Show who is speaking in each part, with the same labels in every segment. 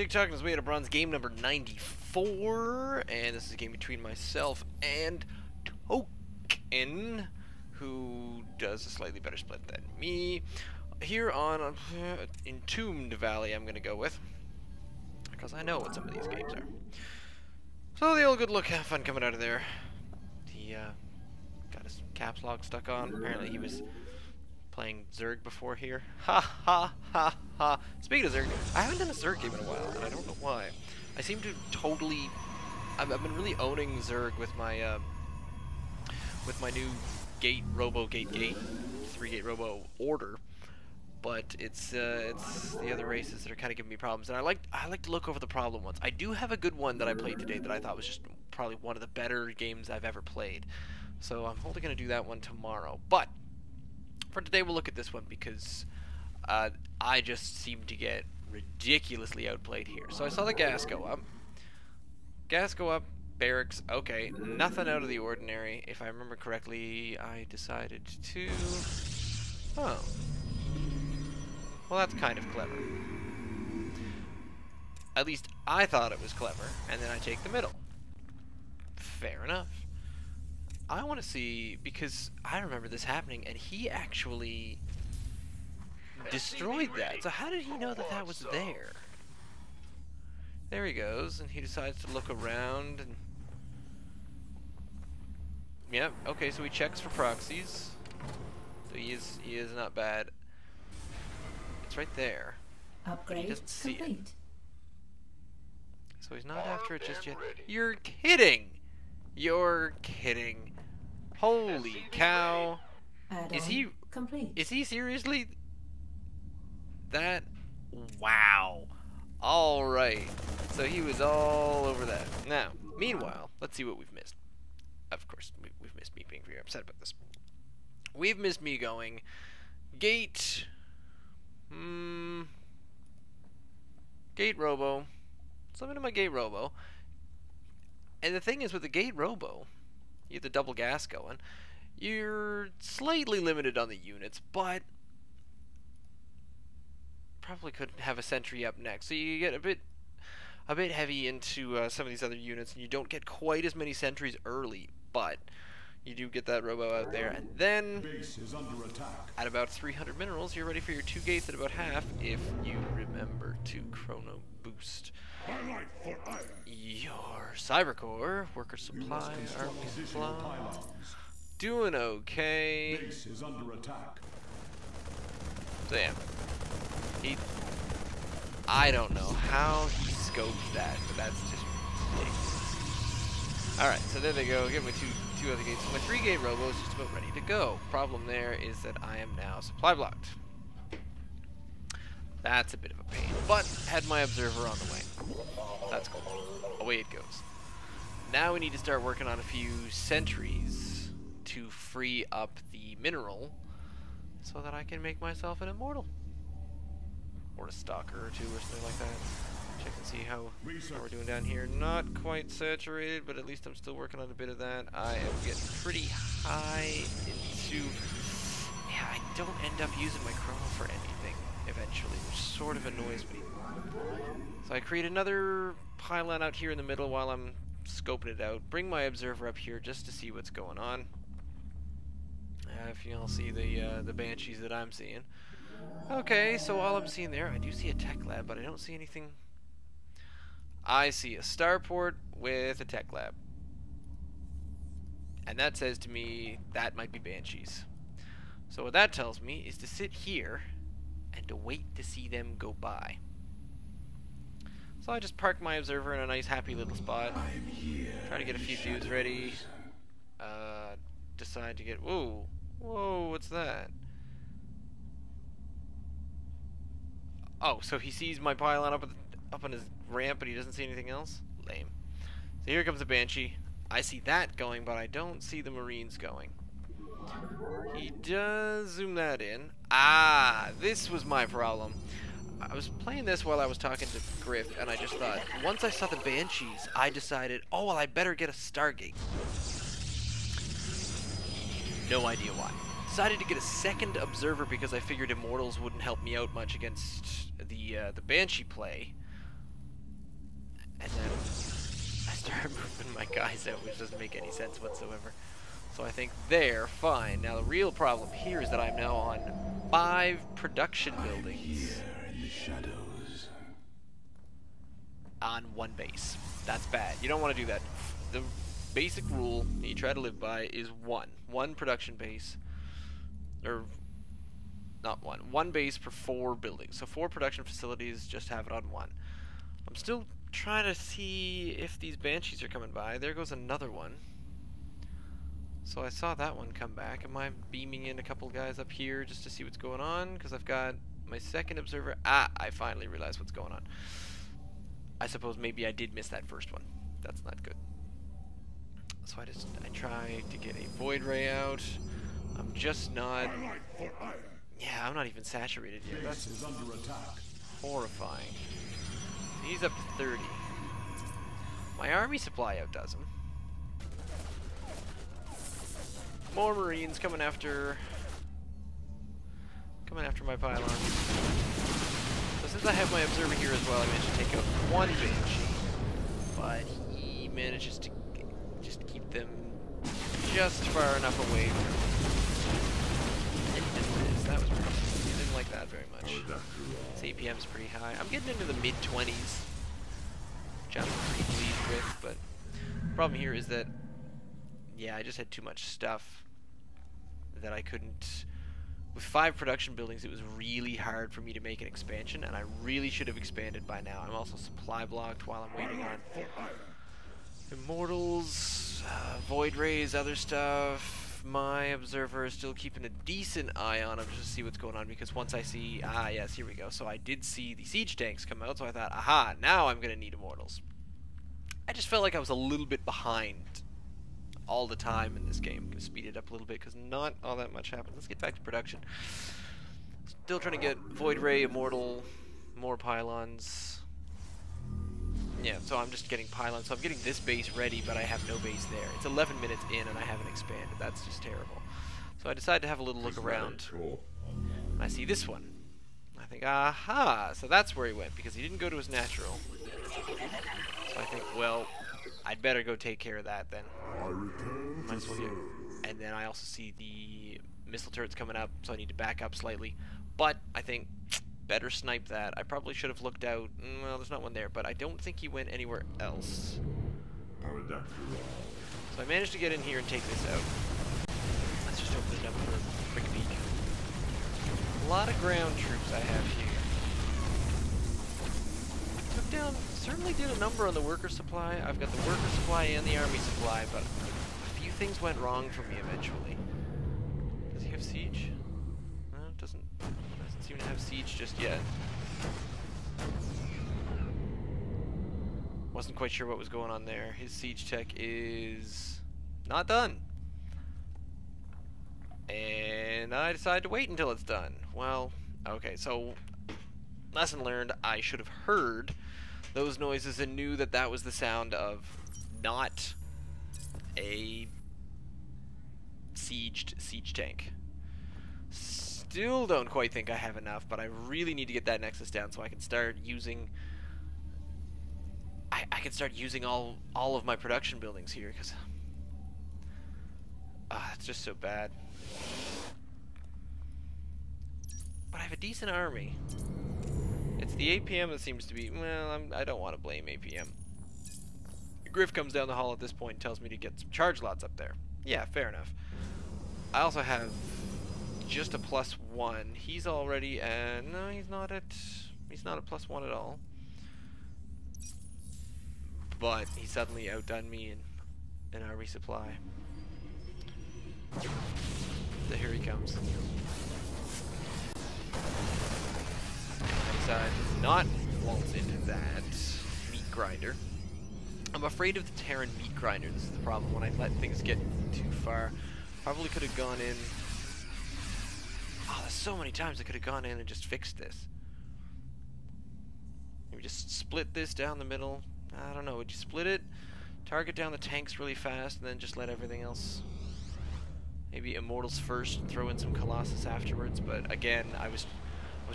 Speaker 1: Tokn is way out of bronze, game number 94, and this is a game between myself and Tokn, who does a slightly better split than me. Here on Entombed Valley, I'm going to go with, because I know what some of these games are. So the old good look, have fun coming out of there. He got his caps lock stuck on. Apparently he was playing Zerg before here. Ha ha ha ha. Speaking of Zerg, I haven't done a Zerg game in a while, and I don't know why. I seem to totally... I've been really owning Zerg with my new gate, gate, 3-gate robo order. But it's the other races that are kind of giving me problems, and I like to look over the problem ones. I do have a good one that I played today that I thought was just probably one of the better games I've ever played. So I'm only going to do that one tomorrow. But for today, we'll look at this one because I just seem to get ridiculously outplayed here. So I saw the gas go up. Gas go up, barracks, okay, nothing out of the ordinary. If I remember correctly, I decided to... Oh. Well, that's kind of clever. At least I thought it was clever, and then I take the middle. Fair enough. I want to see, because I remember this happening, and he actually destroyed that. So how did he know that that was there? There he goes, and he decides to look around, and... Yep, okay, so he checks for proxies. So he is not bad. It's right there.
Speaker 2: Upgrade
Speaker 1: he doesn't see
Speaker 2: complete.
Speaker 1: it. So he's not after it just yet. You're kidding! You're kidding. Holy cow. Is he
Speaker 2: complete.
Speaker 1: Is he seriously that? Wow. Alright. So he was all over that. Now, meanwhile, let's see what we've missed. Of course, we've missed me being very upset about this. We've missed me going gate gate robo. Something to my gate robo. And the thing is, with the gate robo, you get the double gas going, you're slightly limited on the units, but probably could have a sentry up next. So you get a bit heavy into some of these other units, and you don't get quite as many sentries early, but you do get that robo out there, and then
Speaker 3: Base is under attack.
Speaker 1: at about 300 minerals, you're ready for your 2 gates at about half, if you remember to chrono boost
Speaker 3: Highlight for iron.
Speaker 1: your cybercore, worker supply, army supply,
Speaker 3: Pylons.
Speaker 1: doing okay.
Speaker 3: Base is under attack.
Speaker 1: Damn. I don't know how he scoped that, but that's just ridiculous. Alright, so there they go. Get my two other gates. So my 3-gate robo is just about ready to go. Problem there is that I am now supply blocked. That's a bit of a pain, but had my observer on the way. That's cool. Away it goes. Now we need to start working on a few sentries to free up the mineral so that I can make myself an immortal. Or a stalker or 2 or something like that. Check and see how we're doing down here. Not quite saturated, but at least I'm still working on a bit of that. I am getting pretty high into... Yeah, I don't end up using my chrono for anything eventually, which sort of annoys me. So I create another pylon out here in the middle while I'm scoping it out. Bring my observer up here just to see what's going on. If you all see the banshees that I'm seeing. Okay, so all I'm seeing there, I do see a tech lab, but I don't see anything. I see a starport with a tech lab. And that says to me that might be banshees. So what that tells me is to sit here and to wait to see them go by. So I just park my observer in a nice happy little spot. Try to get a few dudes ready. Decide to get... Whoa, what's that? Oh, so he sees my pylon up on his ramp, but he doesn't see anything else? Lame. So here comes a Banshee. I see that going, but I don't see the Marines going. He does zoom that in. Ah, this was my problem. I was playing this while I was talking to Griff, and I just thought, once I saw the Banshees, I decided, oh, well, I better get a Stargate. No idea why. Decided to get a second observer because I figured Immortals wouldn't help me out much against the Banshee play. start moving my guys out, which doesn't make any sense whatsoever. So I think they're fine. Now the real problem here is that I'm now on 5 production buildings
Speaker 3: Here in the shadows.
Speaker 1: on 1 base. That's bad. You don't want to do that. The basic rule that you try to live by is 1 production base, or not 1 base per 4 buildings. So 4 production facilities, just have it on 1. I'm still trying to see if these banshees are coming by. There goes another one. So I saw that one come back. Am I beaming in a couple guys up here just to see what's going on? Because I've got my second observer. Ah, I finally realized what's going on. I suppose maybe I did miss that first one. That's not good. So I try to get a void ray out. I'm just not. Yeah, I'm not even saturated yet. That's
Speaker 3: Is under attack.
Speaker 1: horrifying. He's up to 30. My army supply outdoes him. More Marines coming after my pylon. So since I have my observer here as well, I managed to take out 1 banshee, but he manages to just keep them just far enough away from this. That was pretty. I didn't like that very much. His APM's pretty high. I'm getting into the mid-20s, which I'm pretty pleased with, but the problem here is that, yeah, I just had too much stuff that I couldn't. With 5 production buildings, it was really hard for me to make an expansion, and I really should have expanded by now. I'm also supply blocked while I'm waiting on Immortals, Void Rays, other stuff. My observer is still keeping a decent eye on him just to see what's going on, because once I see, yes, here we go. So I did see the siege tanks come out, so I thought, aha, now I'm going to need Immortals. I just felt like I was a little bit behind all the time in this game. I'm going to speed it up a little bit because not all that much happened. Let's get back to production. Still trying to get Void Ray, Immortal, more pylons. Yeah, so I'm just getting pylons. So I'm getting this base ready, but I have no base there. It's 11 minutes in and I haven't expanded. That's just terrible. So I decided to have a little look around. And I see this one. I think, aha! So that's where he went, because he didn't go to his natural. So I think, well, I'd better go take care of that then. Might as well do. And then I also see the missile turrets coming up, so I need to back up slightly. But I think better snipe that. I probably should have looked out. Well, there's not one there, but I don't think he went anywhere else. So I managed to get in here and take this out. Let's just open it up for a quick peek. A lot of ground troops I have here. Took down, certainly did a number on the worker supply. I've got the worker supply and the army supply, but a few things went wrong for me eventually. Does he have siege? No, it doesn't seem to have siege just yet. Wasn't quite sure what was going on there. His siege tech is not done. And I decided to wait until it's done. Well, okay, so lesson learned, I should have heard those noises and knew that that was the sound of not a siege tank. Still don't quite think I have enough, but I really need to get that nexus down so I can start using I can start using all of my production buildings here, because it's just so bad. But I have a decent army. It's the APM that seems to be, well, I don't want to blame APM. Griff comes down the hall at this point and tells me to get some charge lots up there. Yeah, fair enough. I also have just a +1. He's already, no, he's not at +1 at all. But he suddenly outdone me in our resupply. So here he comes. I decide not waltz into that meat grinder. I'm afraid of the Terran meat grinder. This is the problem when I let things get too far. Probably could have gone in. Oh, there's so many times I could have gone in and just fixed this. Maybe just split this down the middle. I don't know, would you split it, target down the tanks really fast, and then just let everything else, maybe Immortals first, throw in some Colossus afterwards? But again, I was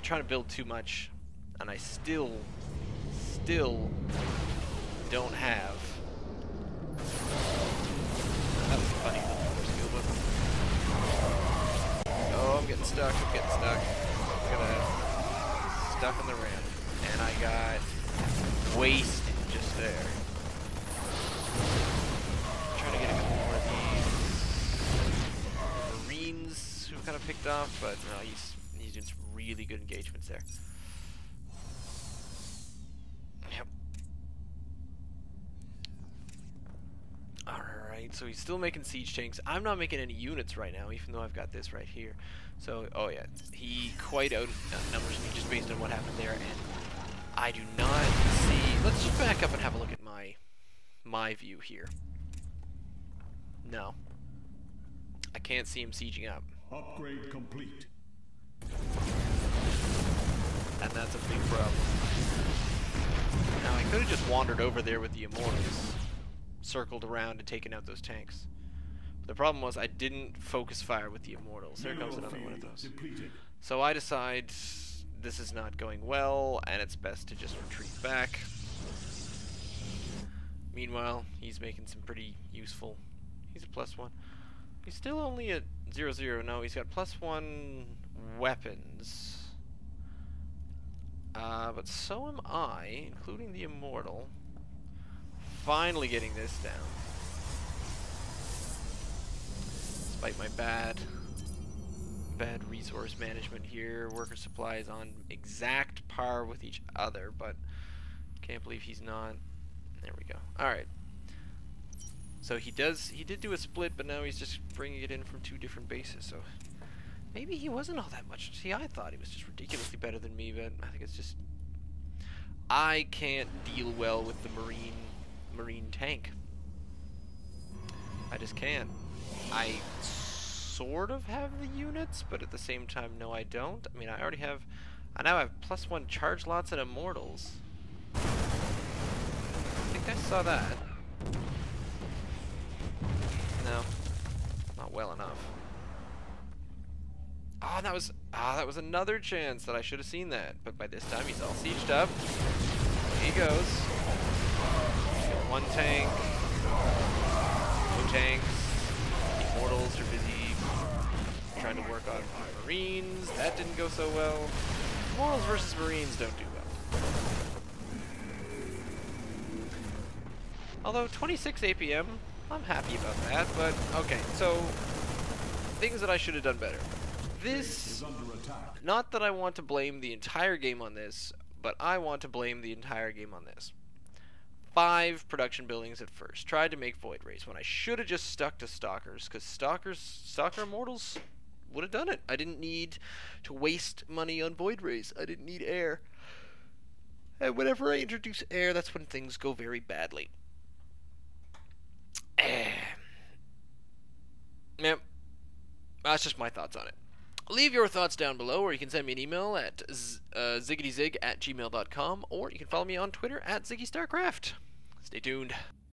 Speaker 1: trying to build too much, and I still don't have stuck. I'm getting stuck. I'm gonna stuck in the ramp, and I got wasted just there. I'm trying to get a couple more of these Marines who kind of picked off, but no, he's doing some really good engagements there. Yep. Alright, so he's still making siege tanks. I'm not making any units right now, even though I've got this right here. So, oh yeah, he quite outnumbers me just based on what happened there, and I do not see... Let's just back up and have a look at my view here. No. I can't see him sieging up.
Speaker 3: Upgrade complete.
Speaker 1: And that's a big problem. Now, I could have just wandered over there with the Immortals, circled around and taken out those tanks. But the problem was I didn't focus fire with the Immortals. There comes another one of those. So I decide this is not going well, and it's best to just retreat back. Meanwhile, he's making some pretty useful... He's a +1. He's still only at 0-0. No, he's got +1 weapons. But so am I, including the Immortal. Finally getting this down. Despite my bad resource management here. Worker supply is on exact par with each other, but can't believe he's not. There we go. Alright. So he did do a split, but now he's just bringing it in from 2 different bases, so maybe he wasn't all that much. See, I thought he was just ridiculously better than me, but I think it's just... I can't deal well with the Marine tank. I just can't. I sort of have the units, but at the same time, no, I don't. I mean, I now have +1 charge lots and Immortals. I think I saw that. No, not well enough. Oh, that was another chance that I should have seen that. But by this time, he's all sieged up. There he goes. Got 1 tank. 2 tanks. The Immortals are busy trying to work on Marines. That didn't go so well. Immortals versus Marines don't do well. Although 26 APM, I'm happy about that. But okay, so things that I should have done better. This, not that I want to blame the entire game on this, but I want to blame the entire game on this. 5 production buildings at first. Tried to make Void Rays when I should have just stuck to Stalkers, because Stalker Immortals would have done it. I didn't need to waste money on Void Rays. I didn't need air. And whenever I introduce air, that's when things go very badly. Yep. That's just my thoughts on it. Leave your thoughts down below, or you can send me an email at ziggityzig@gmail.com, or you can follow me on Twitter at ZiggyStarcraft. Stay tuned.